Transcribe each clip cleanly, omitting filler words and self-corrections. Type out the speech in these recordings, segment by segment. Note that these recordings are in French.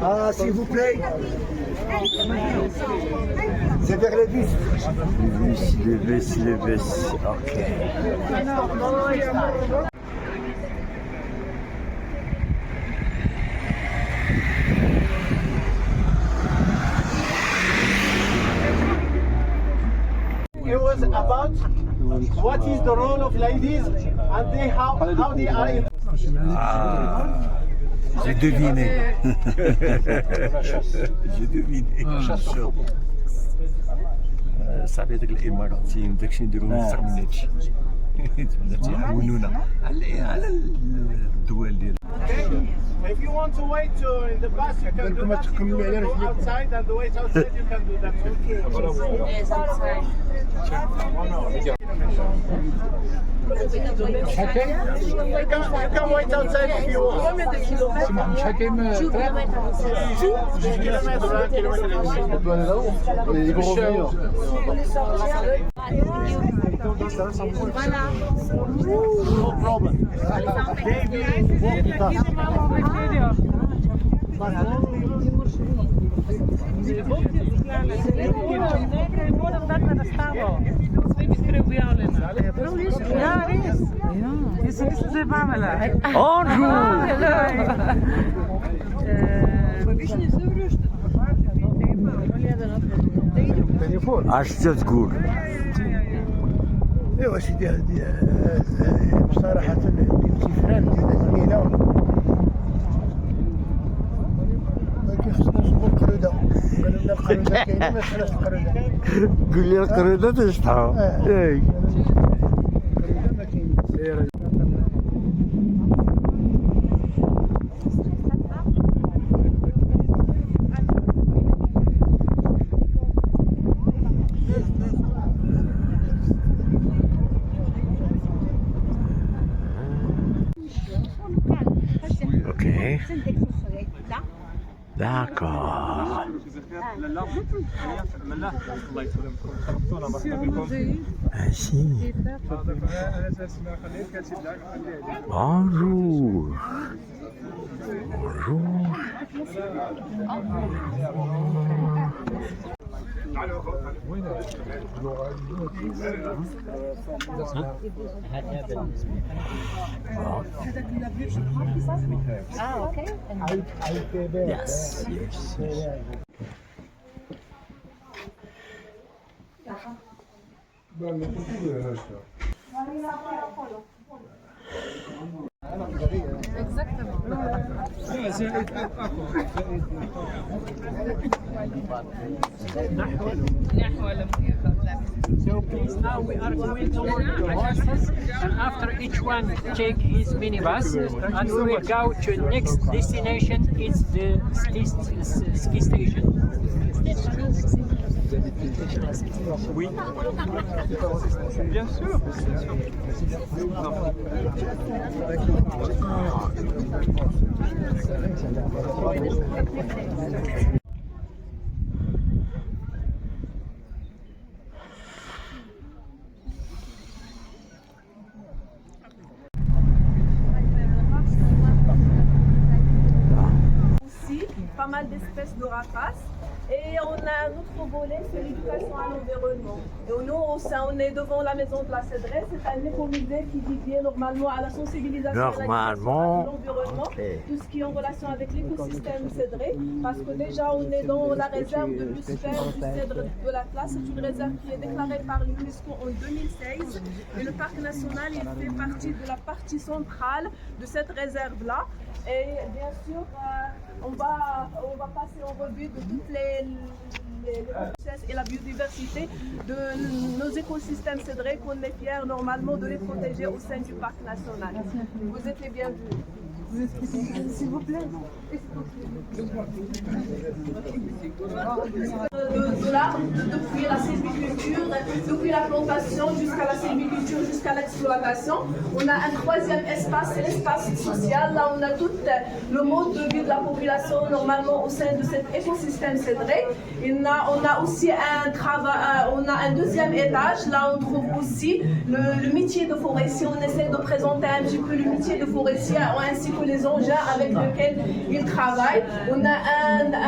Ah, s'il vous plaît. C'est vers le bus. Le bus, ok. It was about what is the role of ladies and how they are in. Ah, j'ai deviné. J'ai deviné. صاحبي هذاك الاماراتي وداكشي نديرو اكثر من هادشي. بلاتي يعاونونا على الدول ديال. If you want to wait in the bus, you can do that. If you want to go outside and wait outside, you can do that. Yes, outside. You can wait outside if you want. No problem. اش تقول؟ ايوا سيدي هذه بصراحة عندي امتثال ديال زميلة ولكن خصنا نشوفو القرودة. قالوا لنا القرودة كاينة ما سمعناش القرودة. قول لي القرودة تشطحو. اي القرودة ما كاينش. Ok. D'accord. Ainsi. Bonjour. Bonjour. Ah, okay. Yes, yes, yes. So please, now we are going toward the horses, and after each one take his minibus, and we will go to next destination. It's the ski station. Oui. Bien sûr. Aussi, pas mal d'espèces de rapaces. Et on a un autre volet, c'est l'éducation à l'environnement. Et nous, on est devant la maison de la Cédrée, c'est un écomusée qui dédie normalement à la sensibilisation à l'environnement, tout ce qui est en relation avec l'écosystème Cédrée, parce que déjà on est dans la réserve de biosphère du Cèdre de la Place. C'est une réserve qui est déclarée par l'UNESCO en 2016. Et le parc national, il fait partie de la partie centrale de cette réserve-là. Et bien sûr, on va passer en revue de toutes les process et la biodiversité de nos écosystèmes cédrés qu'on est fiers normalement de les protéger au sein du parc national. Vous êtes les bienvenus. S'il vous plaît. De l'arbre, depuis la sylviculture, depuis la plantation jusqu'à la sylviculture, jusqu'à l'exploitation. On a un troisième espace, c'est l'espace social. Là, on a tout le mode de vie de la population normalement au sein de cet écosystème cédré. On a aussi on a un deuxième étage. Là, on trouve aussi le métier de forestier. On essaie de présenter un petit peu le métier de forestier ainsi que les engins avec lesquels ils travaillent. On a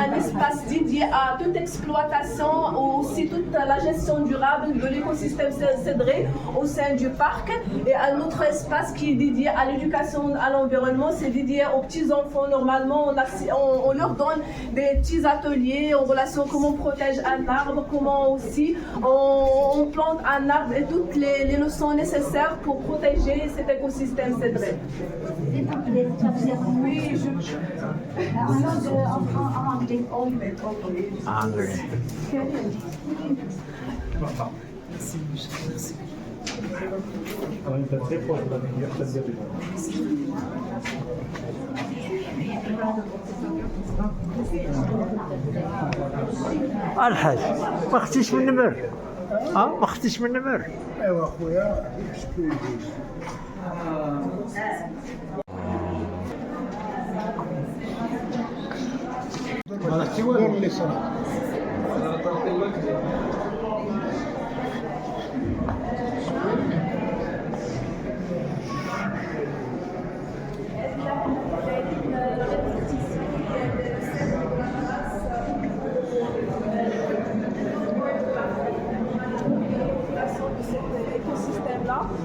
un espace dédié à toute exploitation, aussi toute la gestion durable de l'écosystème cédré au sein du parc. Et un autre espace qui est dédié à l'éducation à l'environnement, c'est dédié aux petits-enfants. Normalement, on leur donne des petits ateliers en relation à comment on protège un arbre, comment aussi on plante un arbre et toutes les leçons nécessaires pour protéger cet écosystème cédré. Oui, الحاج ما خدتيش من النمر ما خدتيش من النمر ايوا اخويا شكون يدير دور لي صراحه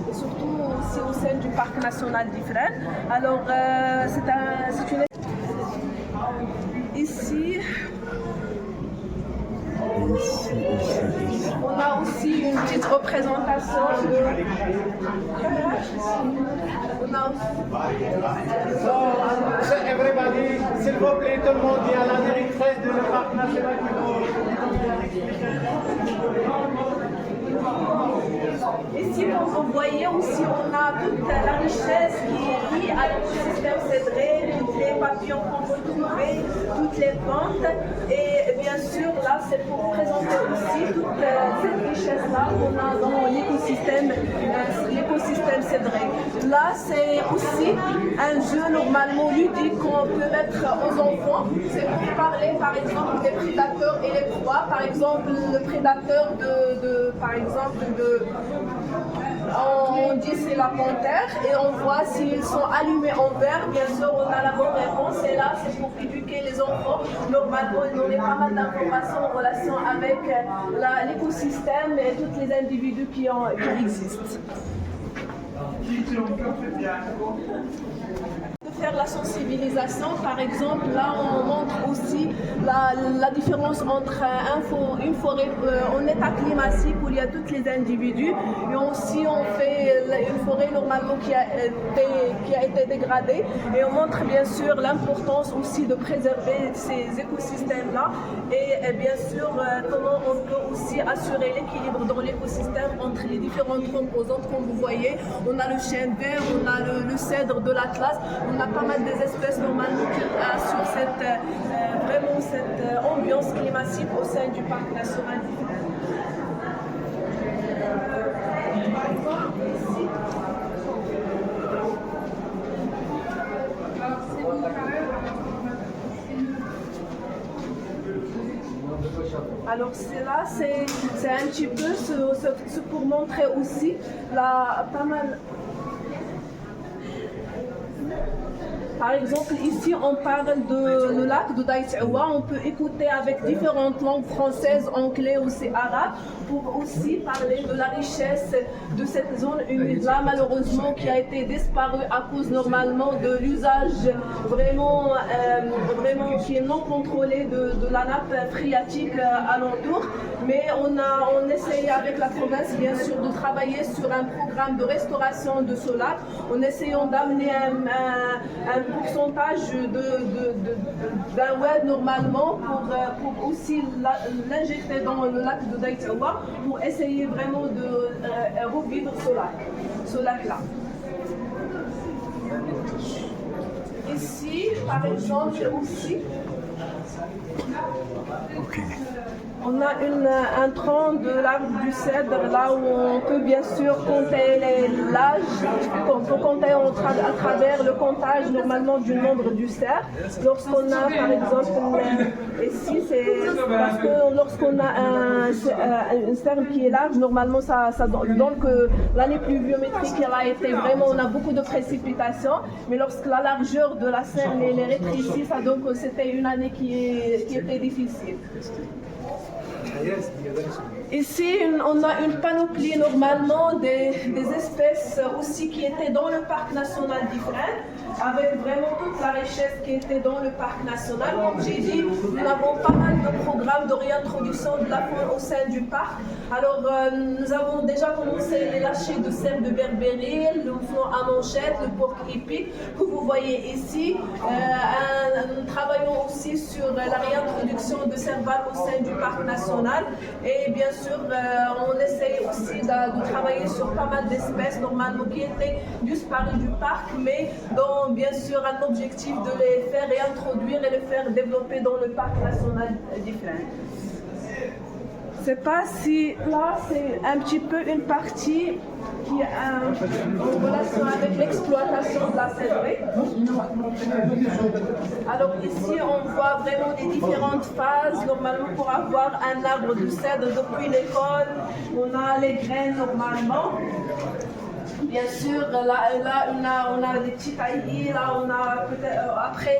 et surtout aussi au sein du parc national d'Ifrane. Alors c'est une ici on a aussi une petite représentation de So everybody, s'il vous plaît, tout le monde, il y a la directrice du parc national qui Ici, comme vous voyez aussi, on a toute la richesse qui est liée à l'écosystème cédré, tous les papillons qu'on peut trouver, toutes les plantes. Et bien sûr, là, c'est pour présenter aussi toute cette richesse-là qu'on a dans l'écosystème cédré. Là, c'est aussi un jeu normalement ludique qu'on peut mettre aux enfants. C'est pour parler, par exemple, des prédateurs et les proies. Par exemple, le prédateur on dit c'est la panthère et on voit s'ils sont allumés en vert. Bien sûr, on a la bonne réponse et là, c'est pour éduquer les enfants. Normalement, ils ont pas mal d'informations en relation avec l'écosystème et tous les individus qui existent. Faire la sensibilisation, par exemple, là on montre aussi la différence entre une forêt en état climatique où il y a tous les individus et aussi on fait une forêt normalement qui a été dégradée et on montre bien sûr l'importance aussi de préserver ces écosystèmes-là et bien sûr comment on peut aussi assurer l'équilibre dans l'écosystème entre les différentes composantes. Comme vous voyez, on a le chêne vert, on a le cèdre de l'Atlas, on a pas mal des espèces normalement qui assurent vraiment cette ambiance climatique au sein du parc national. Alors là, c'est un petit peu ce pour montrer aussi pas mal. Par exemple, ici, on parle de le lac de Daït-Awa. On peut écouter avec différentes langues françaises, anglais ou arabes pour aussi parler de la richesse de cette zone humide-là, malheureusement, qui a été disparue à cause normalement de l'usage vraiment qui est non contrôlé de la nappe phréatique alentour. Mais on essaye avec la province, bien sûr, de travailler sur un programme de restauration de ce lac, en essayant d'amener un pourcentage d'un web normalement pour aussi l'injecter dans le lac de Daït-Awa pour essayer vraiment de revivre ce lac-là. par exemple aussi, Ok. on a un tronc de l'arbre du cèdre, là où on peut bien sûr compter l'âge, on peut compter à travers le comptage normalement du nombre du cerf. Lorsqu'on a par exemple, ici c'est parce que lorsqu'on a un cerf qui est large, normalement ça donne que l'année pluviométrique elle a été vraiment, on a beaucoup de précipitations, mais lorsque la largeur de la serre est rétrécie, ça donne que c'était une année qui était difficile. Ici, on a une panoplie normalement des espèces aussi qui étaient dans le parc national d'Ifrane, avec vraiment toute la richesse qui était dans le parc national. Comme j'ai dit, nous avons pas mal de programmes de réintroduction de la faune au sein du parc. Alors, nous avons déjà commencé les lâchers de cerfs de Berbérie, le mouflon à manchette, le porc épic que vous voyez ici. Nous travaillons aussi sur la réintroduction de cervales au sein du parc national. Et bien sûr, on essaye aussi de travailler sur pas mal d'espèces normalement qui étaient disparues du parc, mais dont bien sûr un objectif de les faire réintroduire et les faire développer dans le parc national d'Ifrane. Je ne sais pas si là c'est un petit peu une partie qui est en relation avec l'exploitation de la cédrée. Alors ici on voit vraiment les différentes phases normalement pour avoir un arbre de cèdre depuis l'école. On a les graines normalement. Bien sûr, là on a des petits taillis, là on a peut-être après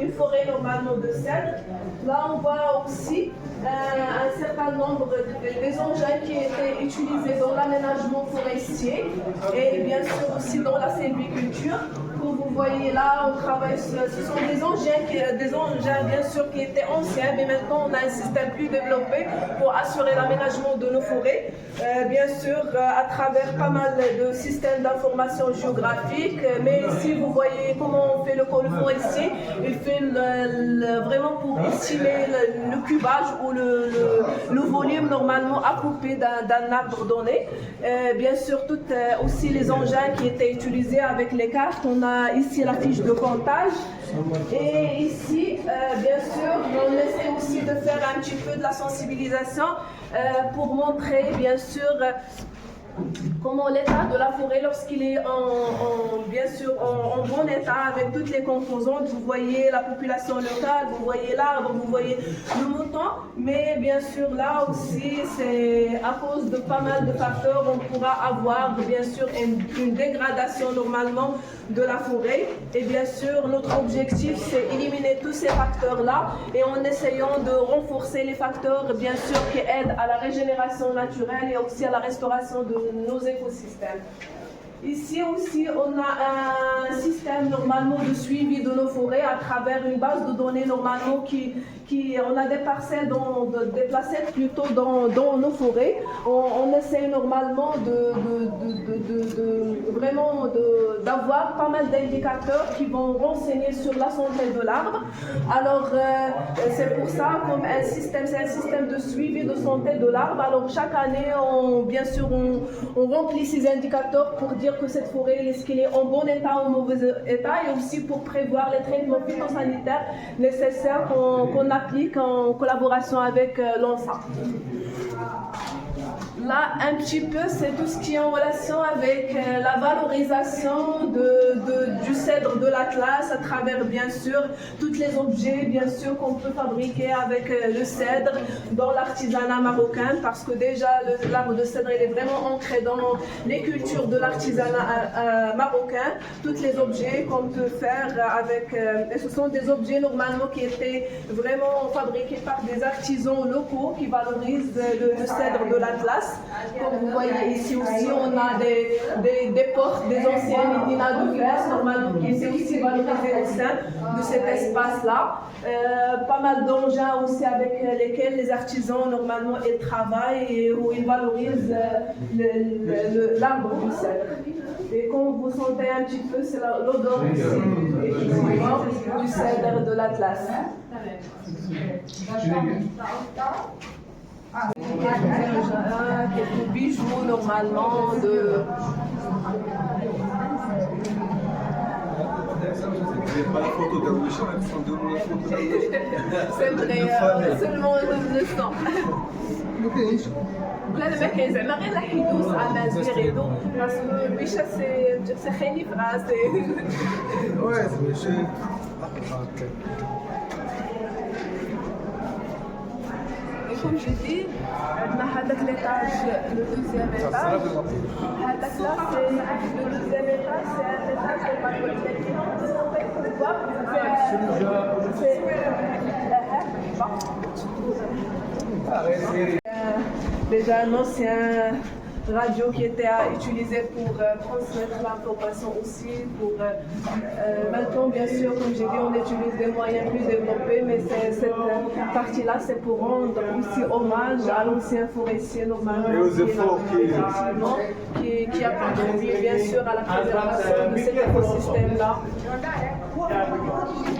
une forêt normalement de cèdre. Là on voit aussi un certain nombre des engins qui étaient utilisés dans l'aménagement forestier et bien sûr aussi dans la sylviculture. Comme vous voyez là, on travaille, ce sont des engins bien sûr qui étaient anciens, mais maintenant on a un système plus développé pour assurer l'aménagement de nos forêts. Bien sûr, à travers pas mal de systèmes d'information géographique, mais ici vous voyez comment on fait le col forestier. Il fait vraiment pour estimer le cubage ou le volume normalement à couper d'un arbre donné. Bien sûr, aussi les engins qui étaient utilisés avec les cartes. On a ici la fiche de comptage. Et ici, bien sûr, on essaie aussi de faire un petit peu de la sensibilisation pour montrer, bien sûr, comment l'état de la forêt lorsqu'il est bien sûr en bon état avec toutes les composantes. Vous voyez la population locale, vous voyez l'arbre, vous voyez le mouton, mais bien sûr là aussi c'est à cause de pas mal de facteurs on pourra avoir bien sûr une dégradation normalement de la forêt. Et bien sûr notre objectif c'est éliminer tous ces facteurs là et en essayant de renforcer les facteurs bien sûr qui aident à la régénération naturelle et aussi à la restauration de nos écosystèmes. Ici aussi, on a un système normalement de suivi de nos forêts à travers une base de données normalement on a des parcelles déplacées plutôt dans nos forêts. On essaie normalement d'avoir pas mal d'indicateurs qui vont renseigner sur la santé de l'arbre. Alors c'est pour ça comme c'est un système de suivi de santé de l'arbre. Alors chaque année, bien sûr, on remplit ces indicateurs pour dire que cette forêt est-ce qu'elle est en bon état ou en mauvais état et aussi pour prévoir les traitements phytosanitaires nécessaires qu'on applique en collaboration avec l'ONSA. Là, un petit peu, c'est tout ce qui est en relation avec la valorisation du cèdre de l'Atlas à travers, bien sûr, tous les objets, bien sûr, qu'on peut fabriquer avec le cèdre dans l'artisanat marocain, parce que déjà, l'arbre de cèdre, il est vraiment ancré dans les cultures de l'artisanat marocain. Tous les objets qu'on peut faire avec... et ce sont des objets, normalement, qui étaient vraiment fabriqués par des artisans locaux qui valorisent le cèdre de l'Atlas. Comme vous voyez ici aussi, on a des portes, des anciennes médinas de glace, normalement qui étaient aussi valorisées au sein de cet espace-là. Pas mal d'engins aussi avec lesquels les artisans, normalement, ils travaillent et où ils valorisent l'arbre du cèdre. Et comme vous sentez un petit peu, c'est l'odeur aussi, effectivement, du cèdre de l'Atlas. Quelques bijoux normalement pas la photo d'Aouécha, elles font de la photo d'Aouécha. C'est vrai, seulement le sang. لا لا ما كاين زعما غير الحدوث على زيريدو باسكو بيشا سي خيني في راسي. Ouais, c'est monsieur. Et comme je dis, on a هذاك l'étage, le deuxième étage. هذاك là c'est le deuxième étage, c'est un étage de la déjà un ancien radio qui était utilisé pour transmettre l'information aussi. Maintenant, bien sûr, comme j'ai dit, on utilise des moyens plus développés, mais cette partie-là, c'est pour rendre aussi hommage à l'ancien forestier normalement. Et aux efforts qui a contribué bien sûr à la préservation de cet écosystème-là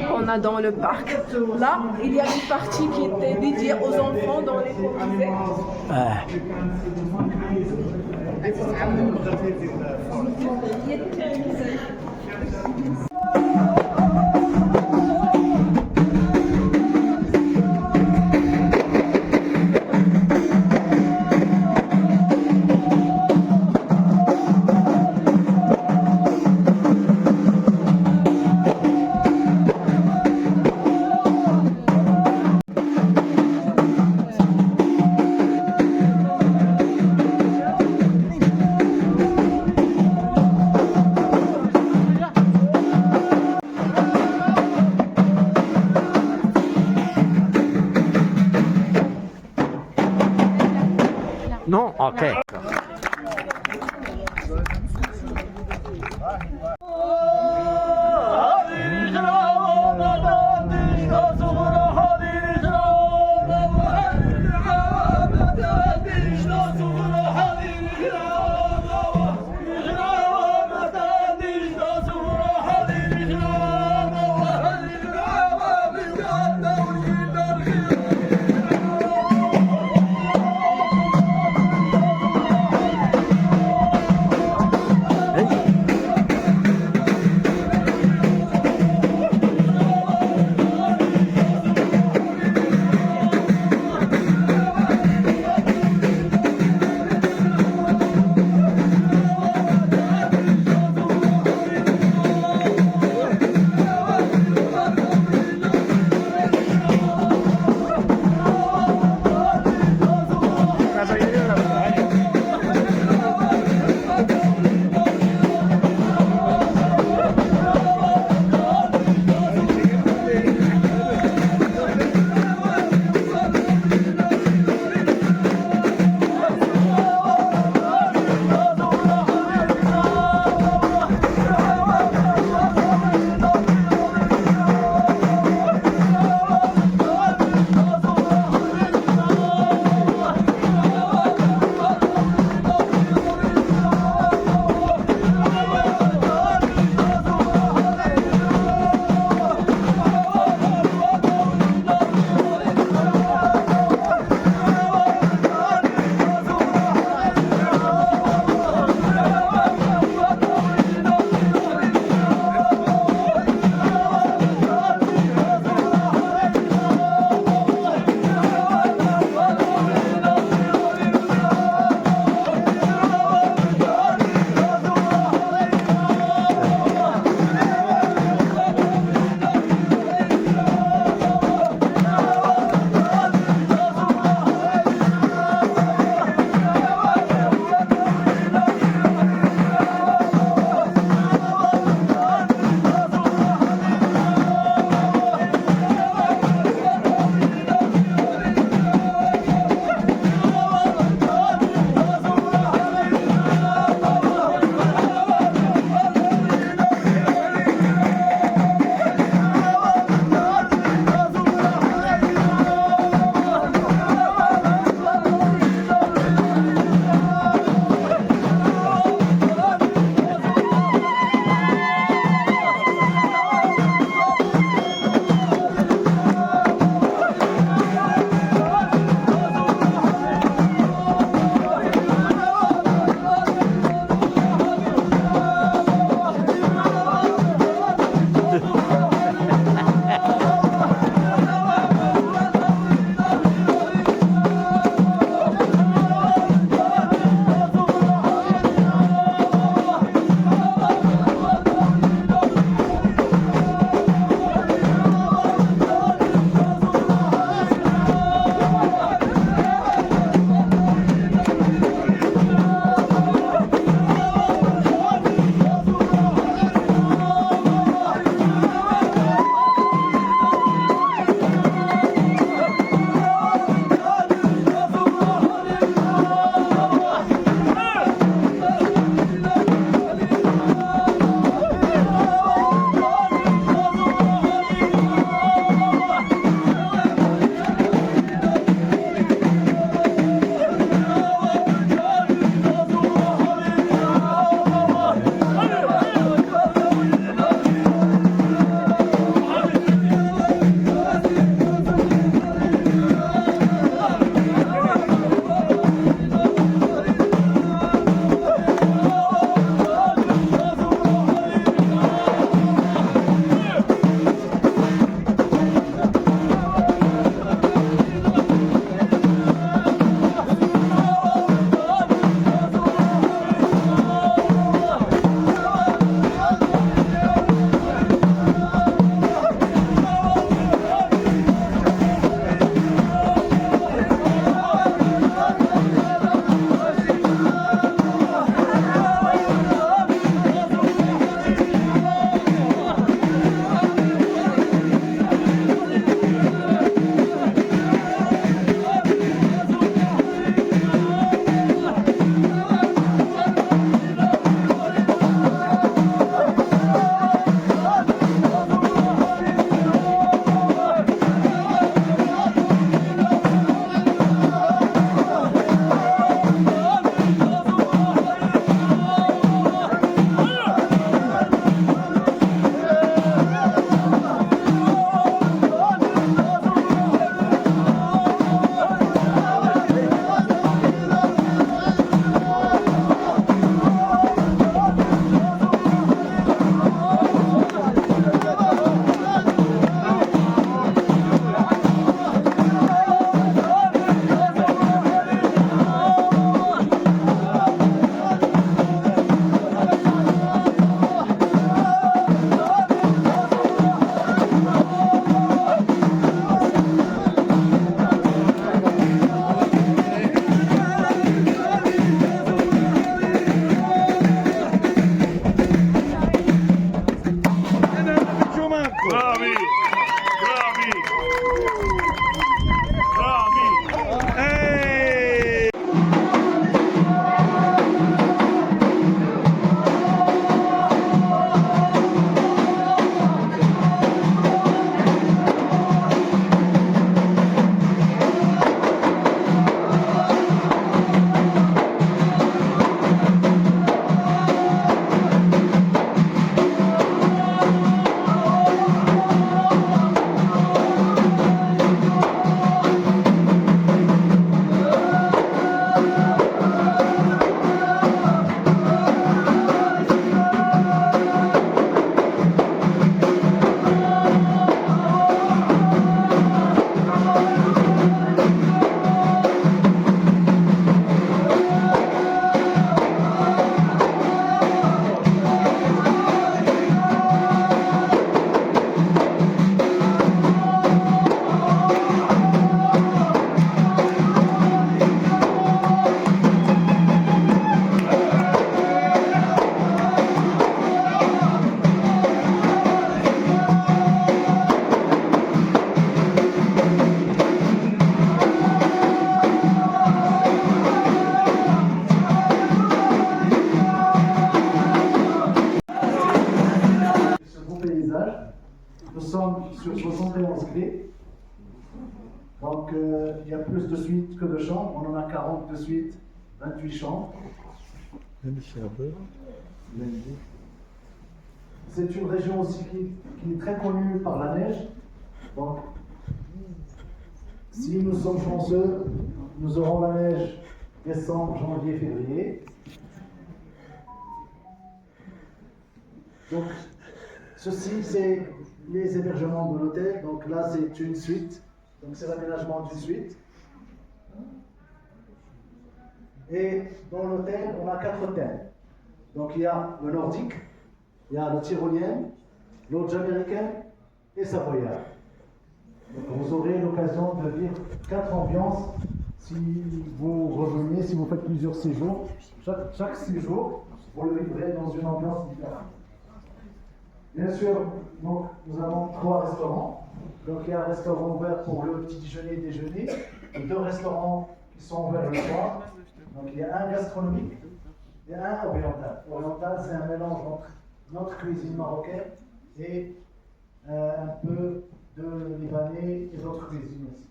qu'on a dans le parc. Là, il y a une partie qui était dédiée aux enfants dans les comités. Non, ok. Bravi! Bravi! Bravi! Hey! Ce beau paysage, nous sommes sur 71 clés. Donc il y a plus de suites que de chambres. On en a 40 de suites, 28 chambres. C'est une région aussi qui est très connue par la neige. Donc, si nous sommes chanceux, nous aurons la neige décembre, janvier, février. Donc, ceci, c'est les hébergements de l'hôtel. Donc là, c'est une suite. Donc c'est l'aménagement d'une suite. Et dans l'hôtel, on a 4 thèmes. Donc il y a le nordique, il y a le tyrolien, l'auge américain et savoyard. Donc vous aurez l'occasion de vivre 4 ambiances si vous revenez, si vous faites plusieurs séjours. Chaque séjour, vous le vivrez dans une ambiance différente. Bien sûr, donc, nous avons 3 restaurants. Donc il y a un restaurant ouvert pour le petit déjeuner et déjeuner, et 2 restaurants qui sont ouverts le soir. Donc il y a un gastronomique et un oriental. Oriental, c'est un mélange entre notre cuisine marocaine et un peu de libanais et d'autres cuisines aussi.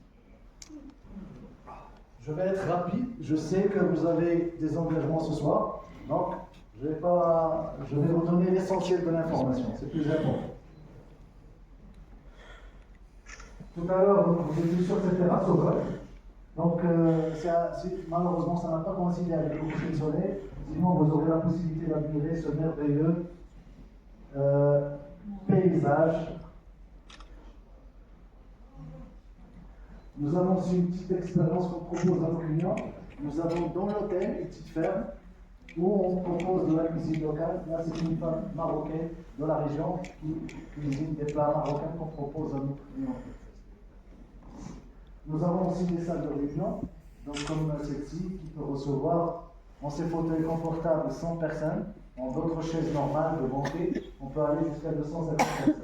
Je vais être rapide. Je sais que vous avez des engagements ce soir, donc je vais vous donner l'essentiel de l'information. C'est plus important. Tout à l'heure, vous étiez sur cette terrasse au golf. Donc, malheureusement, ça n'a pas coïncidé avec le coucher de soleil. Sinon, vous aurez la possibilité d'admirer ce merveilleux paysage. Nous avons aussi une petite expérience qu'on propose à nos clients. Nous avons dans l'hôtel une petite ferme où on propose de la cuisine locale. Là, c'est une femme marocaine de la région qui cuisine des plats marocains qu'on propose à nos clients. Nous avons aussi des salles de réunion, donc comme celle-ci, qui peut recevoir en ces fauteuils confortables 100 personnes, en d'autres chaises normales de banquet, on peut aller jusqu'à 250 personnes.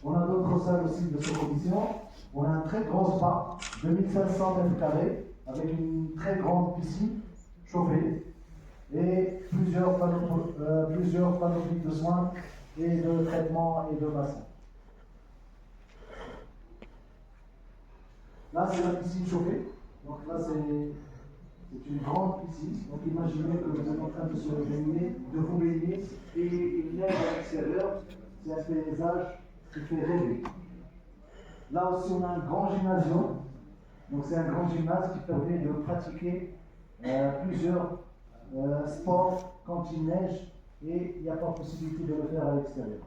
On a d'autres salles aussi de supervision. On a un très grand spa, 2500 m², avec une très grande piscine chauffée et plusieurs panoplies de soins et de traitement et de bassin. Là, c'est la piscine chauffée. Donc là, c'est une grande piscine. Donc imaginez que vous êtes en train de se baigner, de vous baigner, et il neige à l'extérieur. C'est un paysage qui fait rêver. Là aussi, on a un grand gymnasium. Donc c'est un grand gymnase qui permet de pratiquer plusieurs sports quand il neige et il n'y a pas possibilité de le faire à l'extérieur.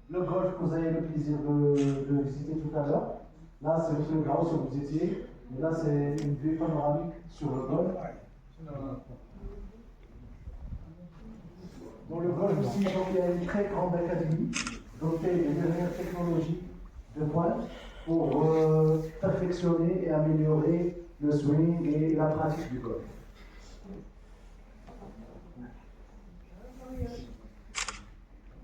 Le golf que vous avez le plaisir de visiter tout à l'heure. Là, c'est le plus grand où vous étiez. Et là, c'est une vue panoramique sur le golf. Dans le golf aussi, donc, il y a une très grande académie dotée des dernières technologies de pointe pour perfectionner et améliorer le swing et la pratique du golf.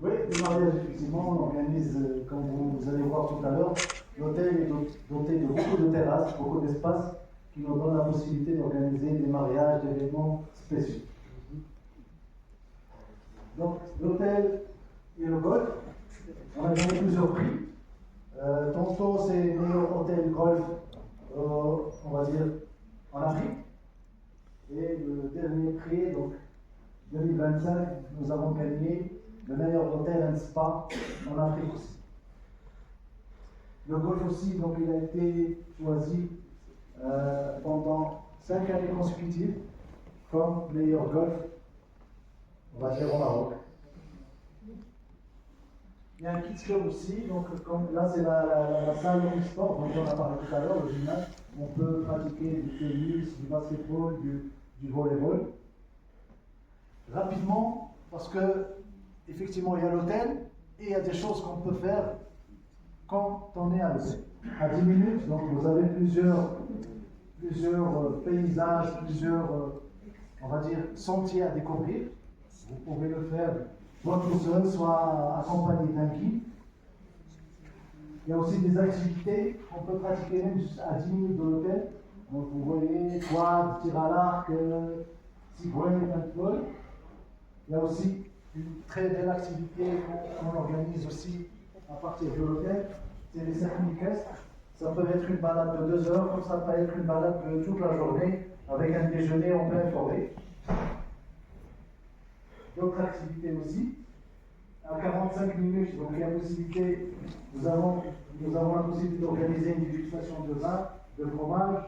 Oui, les mariages, effectivement, on organise, comme vous allez voir tout à l'heure, l'hôtel est doté de beaucoup de terrasses, beaucoup d'espaces qui nous donnent la possibilité d'organiser des mariages, des événements spéciaux. Donc, l'hôtel et le golf, on a gagné plusieurs prix. Tantôt, c'est le meilleur hôtel golf, on va dire, en Afrique. Et le dernier prix, donc 2025, nous avons gagné le meilleur hôtel and spa en Afrique aussi. Le golf aussi, donc il a été choisi pendant 5 années consécutives comme meilleur golf, on va dire au Maroc. Il y a un kids club aussi, donc comme là c'est la salle de sport dont on a parlé tout à l'heure, le gymnase. On peut pratiquer du tennis, du basketball, du volleyball. Rapidement, parce que effectivement il y a l'hôtel et il y a des choses qu'on peut faire quand on est à l'hôtel. À 10 minutes, donc vous avez plusieurs paysages, on va dire, sentiers à découvrir. Vous pouvez le faire soit tout seul, soit accompagné d'un guide. Il y a aussi des activités qu'on peut pratiquer même à 10 minutes de l'hôtel. Donc vous voyez, quad, tir à l'arc, segway, paintball. Il y a aussi une très belle activité qu'on organise aussi à partir de l'hôtel. C'est les cercles équestres. Ça peut être une balade de 2 heures, comme ça peut être une balade de toute la journée, avec un déjeuner en pleine forêt. D'autres activités aussi. À 45 minutes, donc il y a possibilité, nous avons la possibilité d'organiser une dégustation de vin, de fromage,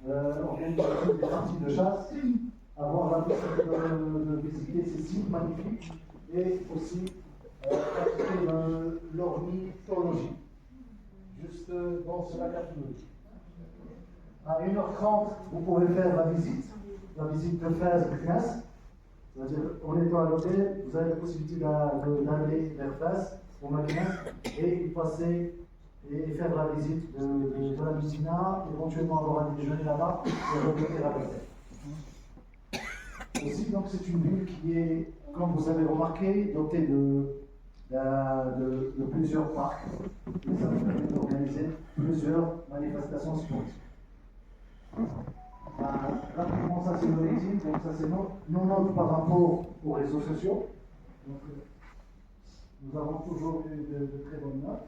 organisation des parties de chasse, avoir la possibilité de visiter ces sites magnifiques et aussi pratiquer l'ornithologie, juste dans ce lac. À 1h30, vous pouvez faire la visite de Fès Bknas. C'est-à-dire, en étant à l'hôtel, vous avez la possibilité d'aller vers Fès, au magasin, et y passer et faire la visite de la Médina, éventuellement avoir un déjeuner là-bas et revenir à l'hôtel. Aussi, donc, c'est une ville qui est, comme vous avez remarqué, dotée de plusieurs parcs. Et ça nous permet d'organiser plusieurs manifestations sportives. Rapidement, ça c'est le rating, donc ça c'est nos notes par rapport aux réseaux sociaux. Donc, nous avons toujours eu de très bonnes notes.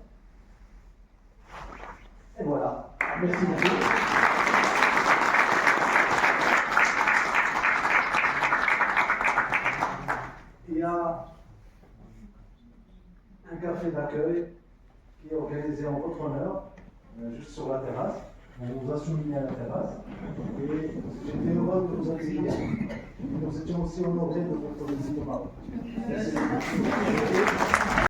Et voilà. Merci beaucoup. Il y a un café d'accueil qui est organisé en votre honneur, juste sur la terrasse. On vous a soumis à la terrasse et j'étais heureux de vous accueillir. Nous étions aussi honorés de votre visite au Maroc. Merci.